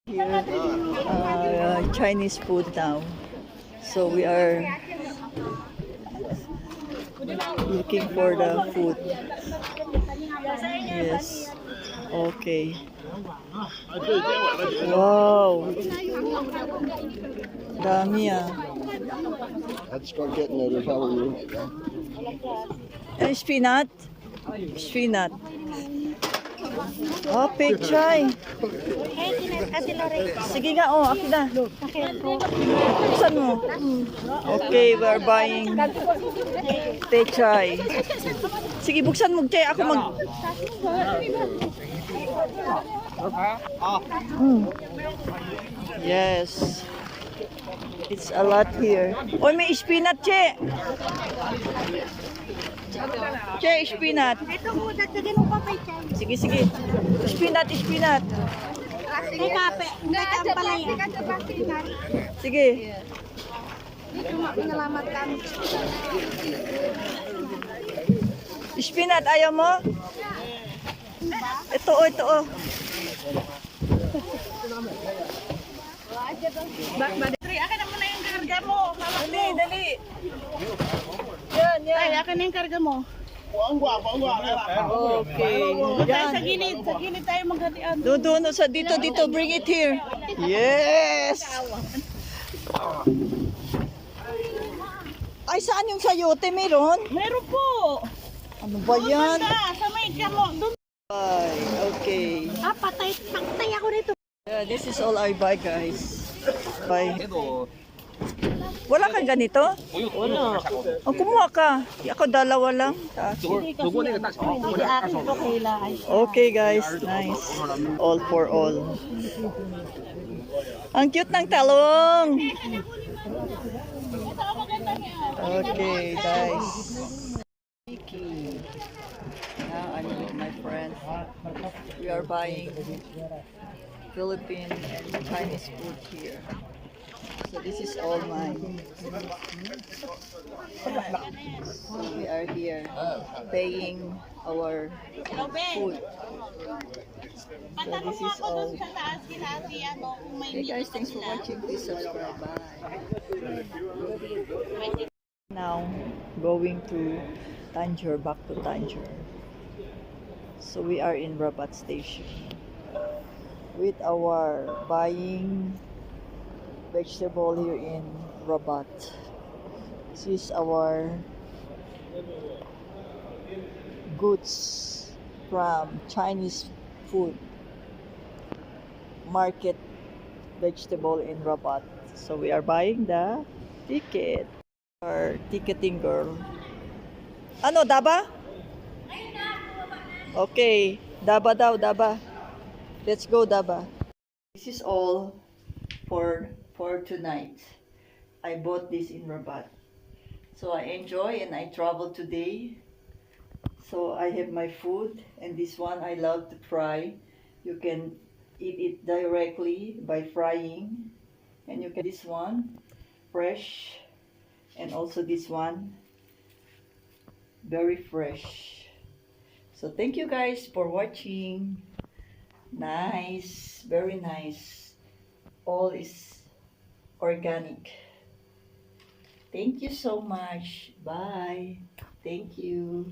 Here, Chinese food now. So we are looking for the food. Yes. Okay. Wow. Dami ah. Let's start getting it. How are you? Spinat. Spinat. Oh, pechay. Sige nga, oh, akin na. Buksan mo. Okay, we're buying pechay. Sige, buksan mo, Chay. Ako mag... Yes. It's a lot here. Oy, may spinat, Che. Che, spinat. Ito mo, dagdagan mo pa pay chay. Sige, sige. Spinat, spinat. May kape. May kampalay. Sige. Dito mo, pinalamat kami. Spinat, ayaw mo? Ito, oh, ito, oh. Akin naman na yung karga mo. Dali, dali. Yan, yan. Ay, akin na yung karga mo. Okay. Tayo Yan. sa gilid tayo maghatian. Doon, sa dito, dito. Bring it here. Yes! Ay, saan yung sayote? Meron? Meron po. Ano ba yan? Sa may kamo. Doon. Ay, okay. Patay ako nito. Yeah, this is all I buy, guys. Bye. Wala kang ganito? Wala. Oh, kumuha ka. Ako dalawa lang. Hindi akin to kailangan. Okay, guys. Nice. All for all. Ang cute ng talong. Okay, guys. Vicky. Now I'm with my friend. We are buying Philippine and Chinese food here. So this is all mine. So we are here paying our food. So this is all. Okay guys, thanks for watching. Please subscribe. Bye. Now going to Tanjore, back to Tanjore. So we are in Rabat Station with our buying vegetable here in Rabat. This is our goods from Chinese food market vegetable in Rabat. So we are buying the ticket. Our ticketing girl. Ano, Daba? Okay, Daba daw, Daba. Let's go, Daba. This is all for tonight. I bought this in Rabat. So I enjoy and I travel today. So I have my food, and this one I love to fry. You can eat it directly by frying, and you can this one fresh, and also this one very fresh. So thank you guys for watching. Nice, very nice. All is organic. Thank you so much. Bye. Thank you.